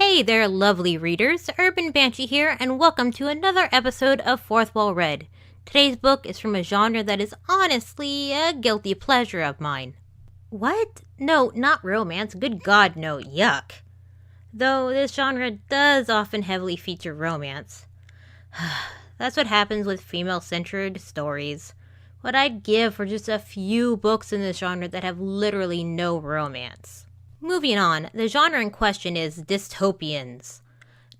Hey there, lovely readers. Urban Banshee here, and welcome to another episode of Fourth Wall Read. Today's book is from a genre that is honestly a guilty pleasure of mine. What? No, not romance. Good God, no. Yuck. Though this genre does often heavily feature romance. That's what happens with female-centered stories. What I'd give for just a few books in this genre that have literally no romance. Moving on, the genre in question is dystopians.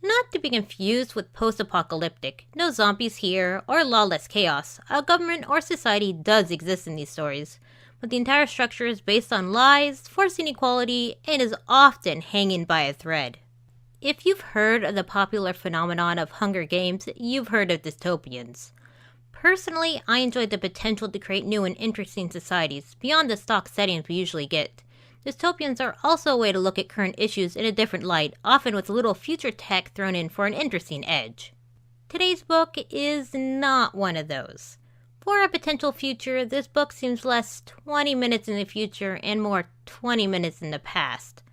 Not to be confused with post-apocalyptic. No zombies here, or lawless chaos. A government or society does exist in these stories, but the entire structure is based on lies, forced inequality, and is often hanging by a thread. If you've heard of the popular phenomenon of Hunger Games, you've heard of dystopians. Personally, I enjoyed the potential to create new and interesting societies beyond the stock settings we usually get. Dystopians are also a way to look at current issues in a different light, often with a little future tech thrown in for an interesting edge. Today's book is not one of those. For a potential future, this book seems less 20 minutes in the future and more 20 minutes in the past.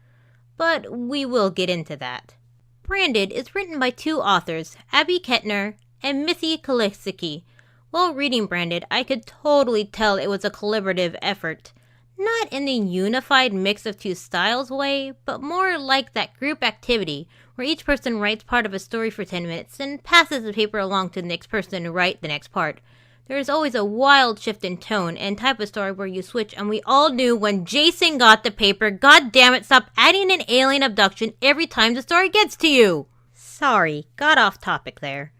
But we will get into that. Branded is written by two authors, Abby Kettner and Mithy Kalisicki. While reading Branded, I could totally tell it was a collaborative effort. Not in the unified mix of two styles way, but more like that group activity where each person writes part of a story for 10 minutes and passes the paper along to the next person to write the next part. There is always a wild shift in tone and type of story where you switch, and we all knew when Jason got the paper, god damn it, stop adding an alien abduction every time the story gets to you! Sorry, got off topic there.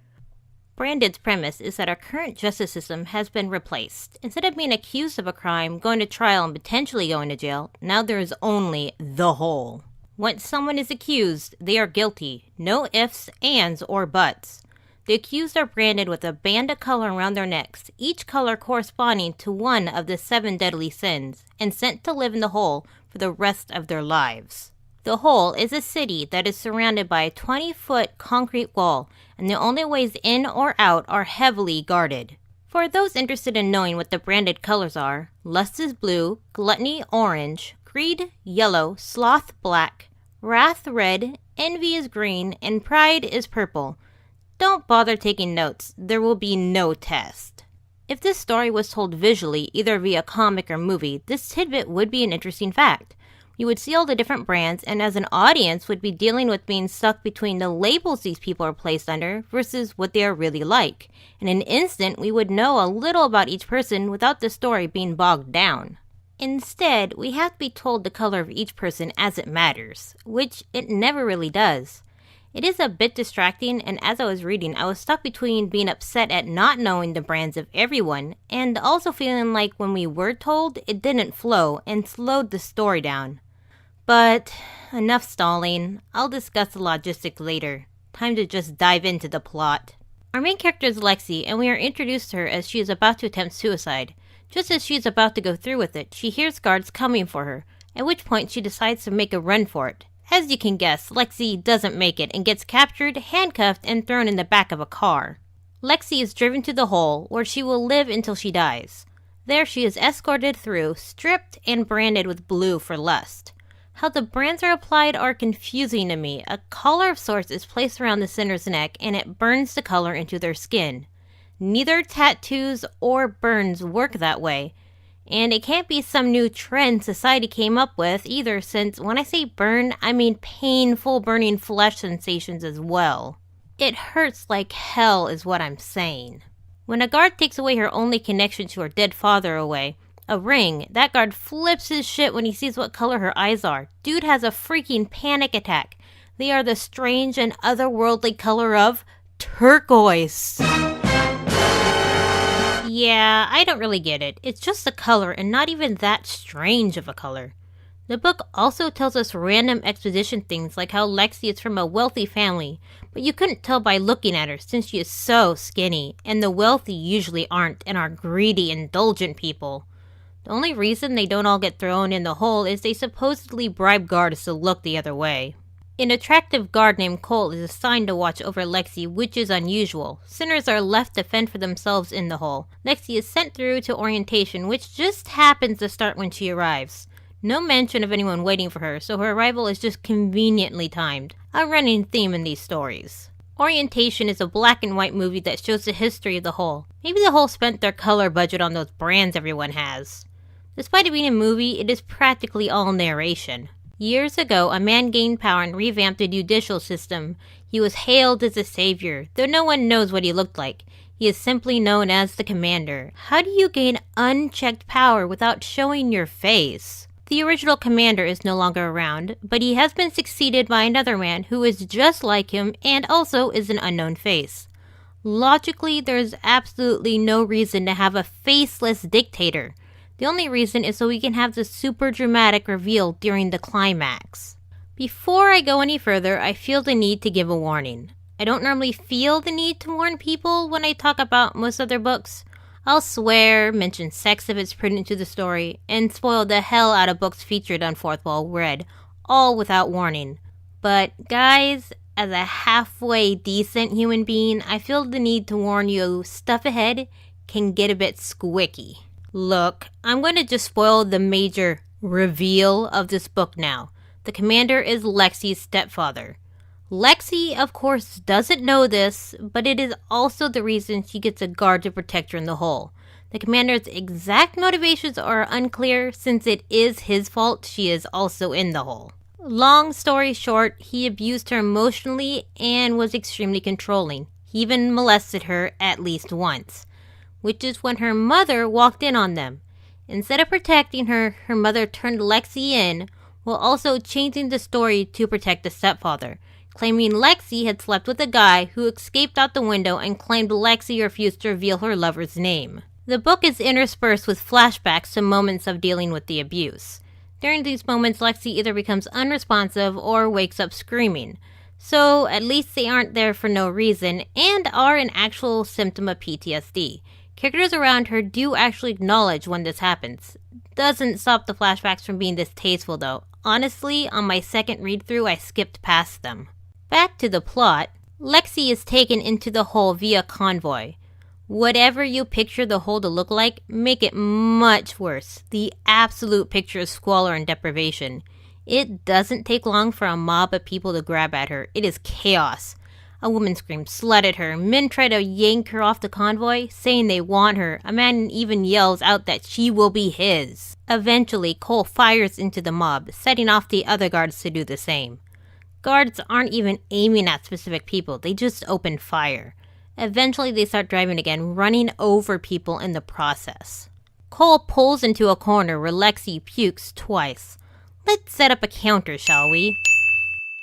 Branded's premise is that our current justice system has been replaced. Instead of being accused of a crime, going to trial, and potentially going to jail, now there is only the whole. Once someone is accused, they are guilty. No ifs, ands, or buts. The accused are branded with a band of color around their necks, each color corresponding to one of the 7 deadly sins, and sent to live in the hole for the rest of their lives. The Hole is a city that is surrounded by a 20-foot concrete wall, and the only ways in or out are heavily guarded. For those interested in knowing what the branded colors are, lust is blue, gluttony orange, greed yellow, sloth black, wrath red, envy is green, and pride is purple. Don't bother taking notes, there will be no test. If this story was told visually, either via comic or movie, this tidbit would be an interesting fact. You would see all the different brands, and as an audience would be dealing with being stuck between the labels these people are placed under versus what they are really like. In an instant, we would know a little about each person without the story being bogged down. Instead, we have to be told the color of each person as it matters, which it never really does. It is a bit distracting, and as I was reading, I was stuck between being upset at not knowing the brands of everyone, and also feeling like when we were told, it didn't flow and slowed the story down. But enough stalling. I'll discuss the logistics later. Time to just dive into the plot. Our main character is Lexi, and we are introduced to her as she is about to attempt suicide. Just as she is about to go through with it, she hears guards coming for her, at which point she decides to make a run for it. As you can guess, Lexi doesn't make it and gets captured, handcuffed, and thrown in the back of a car. Lexi is driven to the hole, where she will live until she dies. There she is escorted through, stripped, and branded with blue for lust. How the brands are applied are confusing to me. A collar of sorts is placed around the sinner's neck, and it burns the color into their skin. Neither tattoos or burns work that way. And it can't be some new trend society came up with either, since when I say burn, I mean painful burning flesh sensations as well. It hurts like hell is what I'm saying. When a guard takes away her only connection to her dead father away, a ring, that guard flips his shit when he sees what color her eyes are. Dude has a freaking panic attack. They are the strange and otherworldly color of turquoise. Yeah, I don't really get it. It's just a color and not even that strange of a color. The book also tells us random exposition things like how Lexi is from a wealthy family, but you couldn't tell by looking at her since she is so skinny, and the wealthy usually aren't and are greedy, indulgent people. The only reason they don't all get thrown in the hole is they supposedly bribe guards to look the other way. An attractive guard named Cole is assigned to watch over Lexi, which is unusual. Sinners are left to fend for themselves in the hole. Lexi is sent through to orientation, which just happens to start when she arrives. No mention of anyone waiting for her, so her arrival is just conveniently timed, a running theme in these stories. Orientation is a black and white movie that shows the history of the Whole. Maybe the Whole spent their color budget on those brands everyone has. Despite it being a movie, it is practically all narration. Years ago, a man gained power and revamped the judicial system. He was hailed as a savior, though no one knows what he looked like. He is simply known as the commander. How do you gain unchecked power without showing your face? The original commander is no longer around, but he has been succeeded by another man who is just like him and also is an unknown face. Logically, there is absolutely no reason to have a faceless dictator. The only reason is so we can have the super dramatic reveal during the climax. Before I go any further, I feel the need to give a warning. I don't normally feel the need to warn people when I talk about most other books. I'll swear, mention sex if it's prudent to the story, and spoil the hell out of books featured on Fourth Wall Read, all without warning. But guys, as a halfway decent human being, I feel the need to warn you stuff ahead can get a bit squicky. Look, I'm going to just spoil the major reveal of this book now. The commander is Lexi's stepfather. Lexi, of course, doesn't know this, but it is also the reason she gets a guard to protect her in the Hole. The commander's exact motivations are unclear since it is his fault she is also in the Hole. Long story short, he abused her emotionally and was extremely controlling. He even molested her at least once, which is when her mother walked in on them. Instead of protecting her, her mother turned Lexi in, while also changing the story to protect the stepfather, claiming Lexi had slept with a guy who escaped out the window and claimed Lexi refused to reveal her lover's name. The book is interspersed with flashbacks to moments of dealing with the abuse. During these moments, Lexi either becomes unresponsive or wakes up screaming. So at least they aren't there for no reason and are an actual symptom of PTSD. Characters around her do actually acknowledge when this happens. Doesn't stop the flashbacks from being distasteful though. Honestly, on my second read-through, I skipped past them. Back to the plot, Lexi is taken into the Hole via convoy. Whatever you picture the Hole to look like, make it much worse. The absolute picture of squalor and deprivation. It doesn't take long for a mob of people to grab at her. It is chaos. A woman screams slut at her. Men try to yank her off the convoy, saying they want her. A man even yells out that she will be his. Eventually, Cole fires into the mob, setting off the other guards to do the same. Guards aren't even aiming at specific people, they just open fire. Eventually they start driving again, running over people in the process. Cole pulls into a corner where Lexi pukes twice. Let's set up a counter, shall we?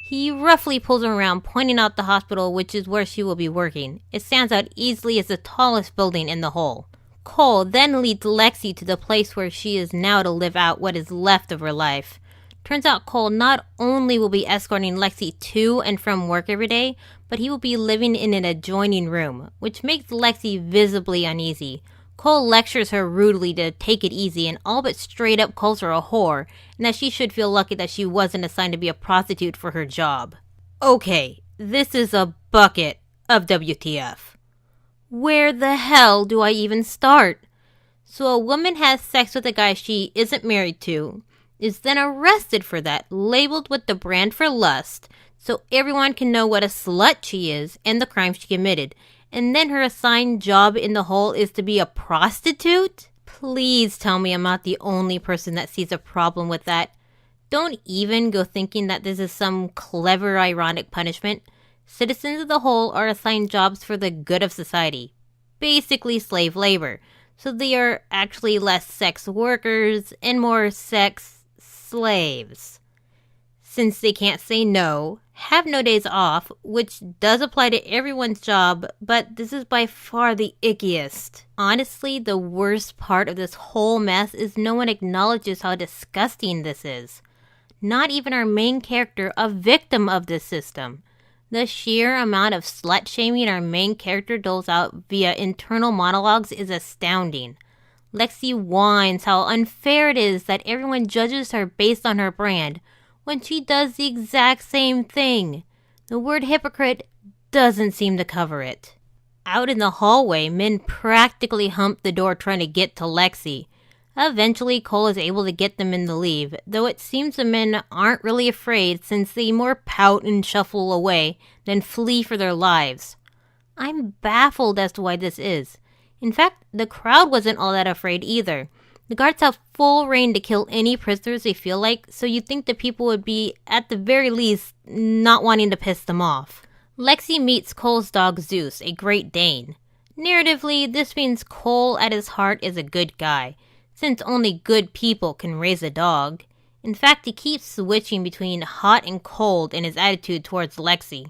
He roughly pulls her around, pointing out the hospital, which is where she will be working. It stands out easily as the tallest building in the Hole. Cole then leads Lexi to the place where she is now to live out what is left of her life. Turns out Cole not only will be escorting Lexi to and from work every day, but he will be living in an adjoining room, which makes Lexi visibly uneasy. Cole lectures her rudely to take it easy and all but straight up calls her a whore, and that she should feel lucky that she wasn't assigned to be a prostitute for her job. Okay, this is a bucket of WTF. Where the hell do I even start? So a woman has sex with a guy she isn't married to, is then arrested for that, labeled with the brand for lust, so everyone can know what a slut she is and the crime she committed. And then her assigned job in the Hole is to be a prostitute? Please tell me I'm not the only person that sees a problem with that. Don't even go thinking that this is some clever, ironic punishment. Citizens of the Hole are assigned jobs for the good of society. Basically slave labor. So they are actually less sex workers and more sex slaves. Since they can't say no, have no days off, which does apply to everyone's job, but this is by far the ickiest. Honestly, the worst part of this whole mess is no one acknowledges how disgusting this is. Not even our main character, a victim of this system. The sheer amount of slut-shaming our main character doles out via internal monologues is astounding. Lexi whines how unfair it is that everyone judges her based on her brand, when she does the exact same thing. The word hypocrite doesn't seem to cover it. Out in the hallway, men practically hump the door trying to get to Lexi. Eventually, Cole is able to get the men to leave, though it seems the men aren't really afraid since they more pout and shuffle away than flee for their lives. I'm baffled as to why this is. In fact, the crowd wasn't all that afraid either. The guards have full reign to kill any prisoners they feel like, so you'd think the people would be, at the very least, not wanting to piss them off. Lexi meets Cole's dog Zeus, a Great Dane. Narratively, this means Cole at his heart is a good guy, since only good people can raise a dog. In fact, he keeps switching between hot and cold in his attitude towards Lexi.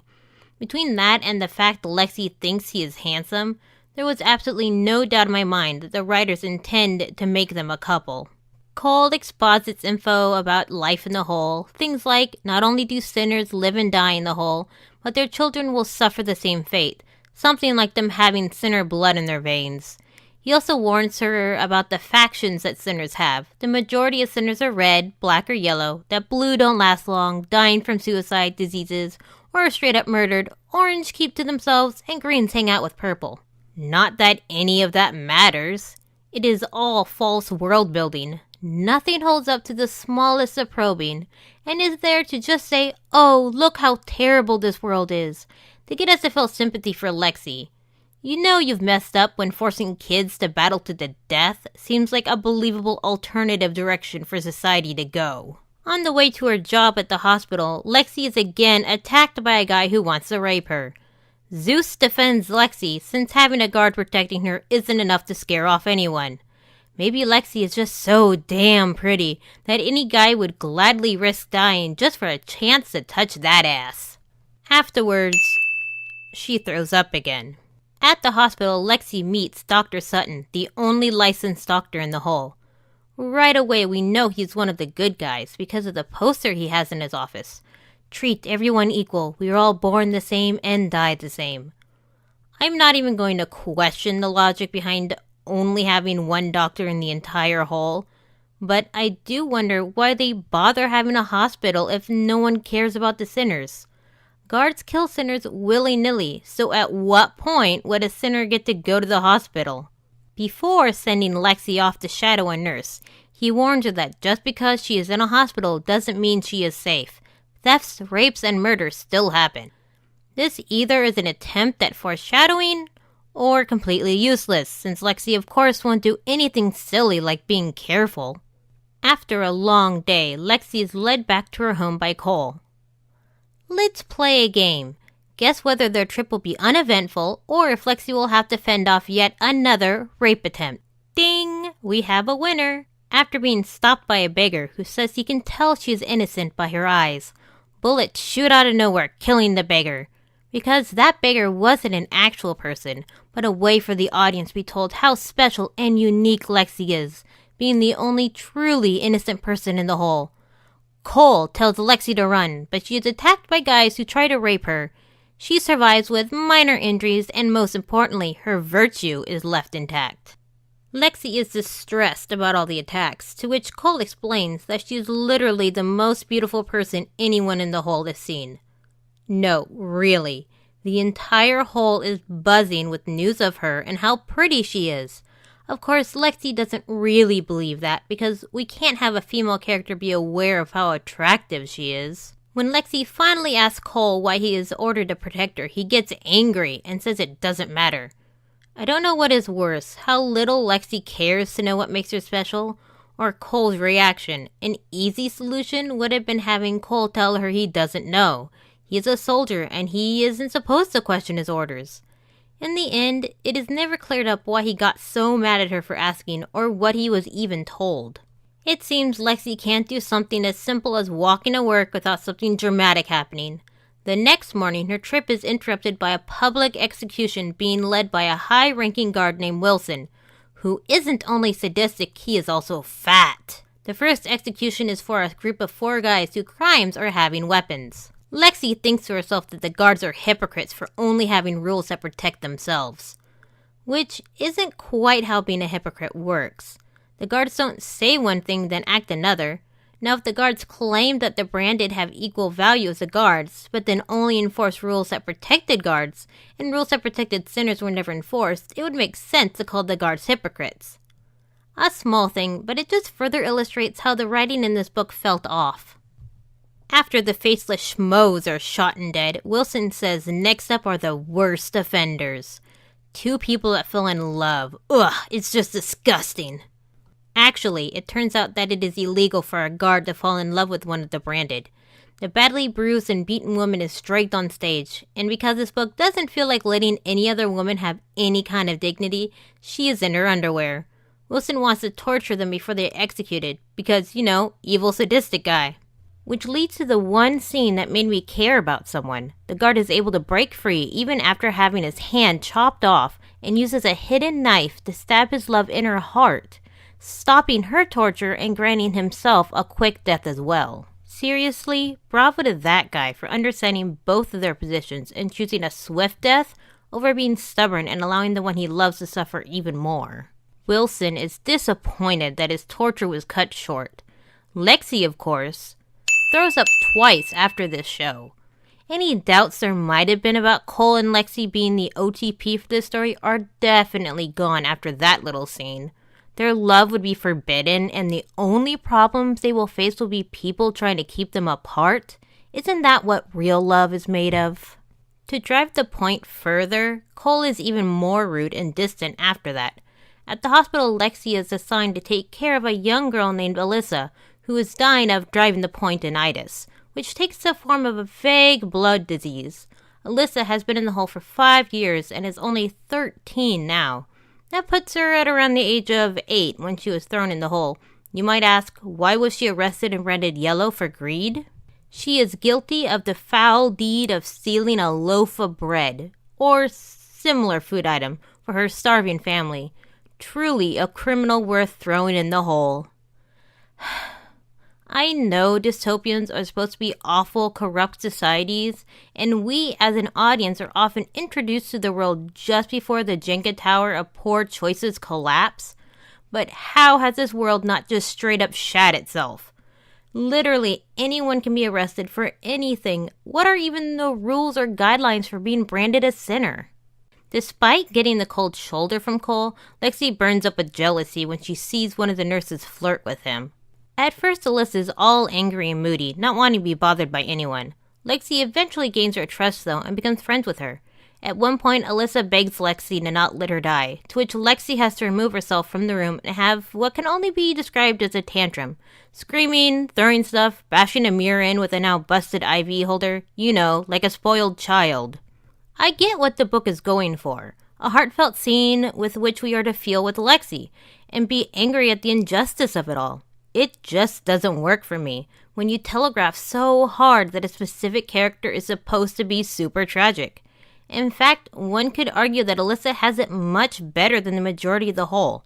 Between that and the fact Lexi thinks he is handsome, there was absolutely no doubt in my mind that the writers intend to make them a couple. Cole exposits info about life in the hole, things like not only do sinners live and die in the hole, but their children will suffer the same fate, something like them having sinner blood in their veins. He also warns her about the factions that sinners have. The majority of sinners are red, black, or yellow, that blue don't last long, dying from suicide, diseases, or are straight up murdered, orange keep to themselves, and greens hang out with purple. Not that any of that matters. It is all false world building. Nothing holds up to the smallest of probing, and is there to just say, oh, look how terrible this world is, to get us to feel sympathy for Lexi. You know you've messed up when forcing kids to battle to the death seems like a believable alternative direction for society to go. On the way to her job at the hospital, Lexi is again attacked by a guy who wants to rape her. Zeus defends Lexi since having a guard protecting her isn't enough to scare off anyone. Maybe Lexi is just so damn pretty that any guy would gladly risk dying just for a chance to touch that ass. Afterwards, she throws up again. At the hospital, Lexi meets Dr. Sutton, the only licensed doctor in the hole. Right away, we know he's one of the good guys because of the poster he has in his office. Treat everyone equal. We are all born the same and die the same. I'm not even going to question the logic behind only having one doctor in the entire hole, but I do wonder why they bother having a hospital if no one cares about the sinners. Guards kill sinners willy-nilly, so at what point would a sinner get to go to the hospital? Before sending Lexi off to shadow a nurse, he warns her that just because she is in a hospital doesn't mean she is safe. Thefts, rapes, and murders still happen. This either is an attempt at foreshadowing, or completely useless, since Lexi of course won't do anything silly like being careful. After a long day, Lexi is led back to her home by Cole. Let's play a game. Guess whether their trip will be uneventful, or if Lexi will have to fend off yet another rape attempt. Ding! We have a winner! After being stopped by a beggar who says he can tell she is innocent by her eyes, bullets shoot out of nowhere, killing the beggar. Because that beggar wasn't an actual person, but a way for the audience to be told how special and unique Lexi is, being the only truly innocent person in the hole. Cole tells Lexi to run, but she is attacked by guys who try to rape her. She survives with minor injuries, and most importantly, her virtue is left intact. Lexi is distressed about all the attacks, to which Cole explains that she is literally the most beautiful person anyone in the hole has seen. No, really. The entire hole is buzzing with news of her and how pretty she is. Of course, Lexi doesn't really believe that because we can't have a female character be aware of how attractive she is. When Lexi finally asks Cole why he is ordered to protect her, he gets angry and says it doesn't matter. I don't know what is worse, how little Lexi cares to know what makes her special, or Cole's reaction. An easy solution would have been having Cole tell her he doesn't know. He is a soldier and he isn't supposed to question his orders. In the end, it is never cleared up why he got so mad at her for asking or what he was even told. It seems Lexi can't do something as simple as walking to work without something dramatic happening. The next morning, her trip is interrupted by a public execution being led by a high-ranking guard named Wilson, who isn't only sadistic, he is also fat. The first execution is for a group of 4 guys whose crimes are having weapons. Lexi thinks to herself that the guards are hypocrites for only having rules that protect themselves. Which isn't quite how being a hypocrite works. The guards don't say one thing then act another. Now if the guards claimed that the branded have equal value as the guards, but then only enforce rules that protected guards, and rules that protected sinners were never enforced, it would make sense to call the guards hypocrites. A small thing, but it just further illustrates how the writing in this book felt off. After the faceless schmoes are shot and dead, Wilson says next up are the worst offenders. 2 people that fell in love. Ugh, it's just disgusting. Actually, it turns out that it is illegal for a guard to fall in love with one of the branded. The badly bruised and beaten woman is dragged on stage, and because this book doesn't feel like letting any other woman have any kind of dignity, she is in her underwear. Wilson wants to torture them before they're executed, because, evil sadistic guy. Which leads to the one scene that made me care about someone. The guard is able to break free even after having his hand chopped off and uses a hidden knife to stab his love in her heart, stopping her torture and granting himself a quick death as well. Seriously, bravo to that guy for understanding both of their positions and choosing a swift death over being stubborn and allowing the one he loves to suffer even more. Wilson is disappointed that his torture was cut short. Lexi, of course, throws up twice after this show. Any doubts there might have been about Cole and Lexi being the OTP for this story are definitely gone after that little scene. Their love would be forbidden, and the only problems they will face will be people trying to keep them apart. Isn't that what real love is made of? To drive the point further, Cole is even more rude and distant after that. At the hospital, Lexi is assigned to take care of a young girl named Alyssa, who is dying of driving the pointinitis, which takes the form of a vague blood disease. Alyssa has been in the hole for 5 years and is only 13 now. That puts her at around the age of 8 when she was thrown in the hole. You might ask, why was she arrested and branded yellow for greed? She is guilty of the foul deed of stealing a loaf of bread, or similar food item, for her starving family. Truly a criminal worth throwing in the hole. I know dystopians are supposed to be awful, corrupt societies, and we as an audience are often introduced to the world just before the Jenga tower of poor choices collapse. But how has this world not just straight up shat itself? Literally anyone can be arrested for anything. What are even the rules or guidelines for being branded a sinner? Despite getting the cold shoulder from Cole, Lexi burns up with jealousy when she sees one of the nurses flirt with him. At first, Alyssa is all angry and moody, not wanting to be bothered by anyone. Lexi eventually gains her trust, though, and becomes friends with her. At one point, Alyssa begs Lexi to not let her die, to which Lexi has to remove herself from the room and have what can only be described as a tantrum. Screaming, throwing stuff, bashing a mirror in with a now busted IV holder, like a spoiled child. I get what the book is going for. A heartfelt scene with which we are to feel with Lexi, and be angry at the injustice of it all. It just doesn't work for me when you telegraph so hard that a specific character is supposed to be super tragic. In fact, one could argue that Alyssa has it much better than the majority of the whole.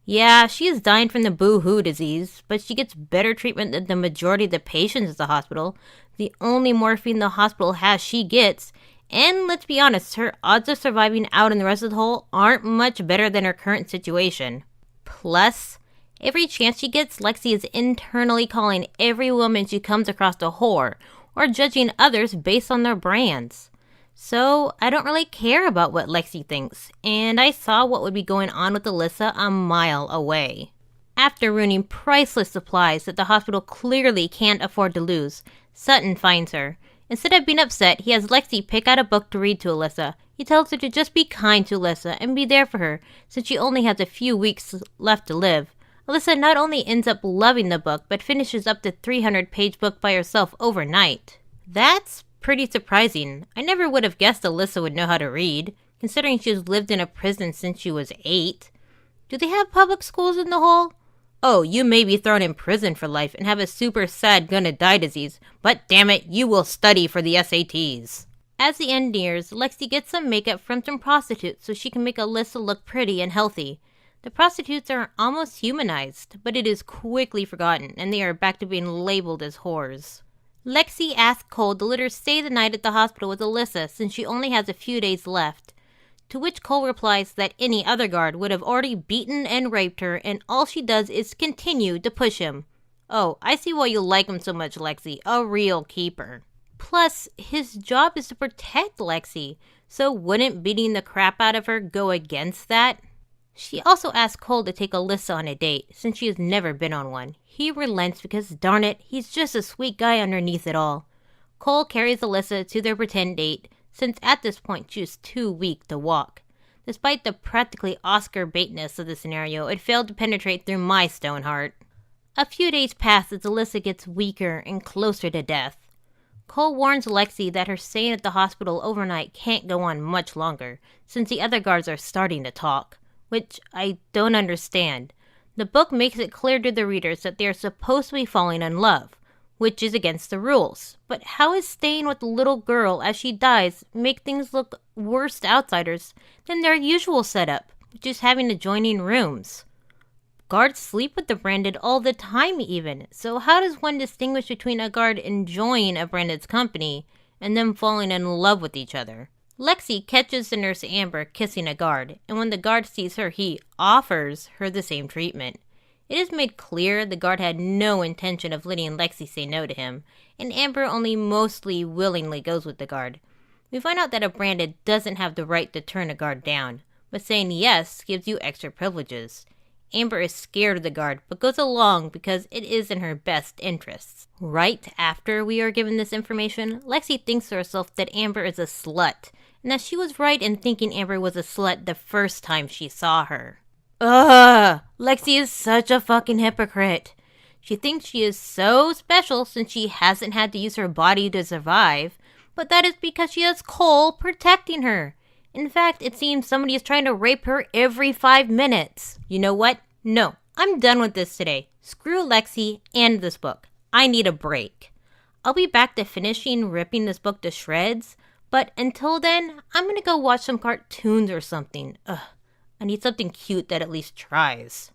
Yeah, she is dying from the boo-hoo disease, but she gets better treatment than the majority of the patients at the hospital. The only morphine the hospital has she gets, and let's be honest, her odds of surviving out in the rest of the hole aren't much better than her current situation. Plus, every chance she gets, Lexi is internally calling every woman she comes across a whore, or judging others based on their brands. So, I don't really care about what Lexi thinks, and I saw what would be going on with Alyssa a mile away. After ruining priceless supplies that the hospital clearly can't afford to lose, Sutton finds her. Instead of being upset, he has Lexi pick out a book to read to Alyssa. He tells her to just be kind to Alyssa and be there for her, since she only has a few weeks left to live. Alyssa not only ends up loving the book, but finishes up the 300-page book by herself overnight. That's pretty surprising. I never would have guessed Alyssa would know how to read, considering she's lived in a prison since she was 8. Do they have public schools in the hole? Oh, you may be thrown in prison for life and have a super sad gonna die disease, but damn it, you will study for the SATs. As the end nears, Lexi gets some makeup from some prostitutes so she can make Alyssa look pretty and healthy. The prostitutes are almost humanized, but it is quickly forgotten, and they are back to being labeled as whores. Lexi asks Cole to let her stay the night at the hospital with Alyssa since she only has a few days left, to which Cole replies that any other guard would have already beaten and raped her, and all she does is continue to push him. Oh, I see why you like him so much, Lexi, a real keeper. Plus, his job is to protect Lexi, so wouldn't beating the crap out of her go against that? She also asks Cole to take Alyssa on a date, since she has never been on one. He relents because, darn it, he's just a sweet guy underneath it all. Cole carries Alyssa to their pretend date, since at this point she was too weak to walk. Despite the practically Oscar baitness of the scenario, it failed to penetrate through my stone heart. A few days pass as Alyssa gets weaker and closer to death. Cole warns Lexi that her stay at the hospital overnight can't go on much longer, since the other guards are starting to talk, which I don't understand. The book makes it clear to the readers that they are supposed to be falling in love, which is against the rules. But how is staying with the little girl as she dies make things look worse to outsiders than their usual setup, which is having adjoining rooms? Guards sleep with the branded all the time even, so how does one distinguish between a guard enjoying a branded's company and them falling in love with each other? Lexi catches the nurse Amber kissing a guard, and when the guard sees her, he offers her the same treatment. It is made clear the guard had no intention of letting Lexi say no to him, and Amber only mostly willingly goes with the guard. We find out that a branded doesn't have the right to turn a guard down, but saying yes gives you extra privileges. Amber is scared of the guard, but goes along because it is in her best interests. Right after we are given this information, Lexi thinks to herself that Amber is a slut, and that she was right in thinking Amber was a slut the first time she saw her. Ugh! Lexi is such a fucking hypocrite. She thinks she is so special since she hasn't had to use her body to survive, but that is because she has Cole protecting her. In fact, it seems somebody is trying to rape her every 5 minutes. You know what? No, I'm done with this today. Screw Lexi and this book. I need a break. I'll be back to finishing ripping this book to shreds, but until then, I'm gonna go watch some cartoons or something. Ugh, I need something cute that at least tries.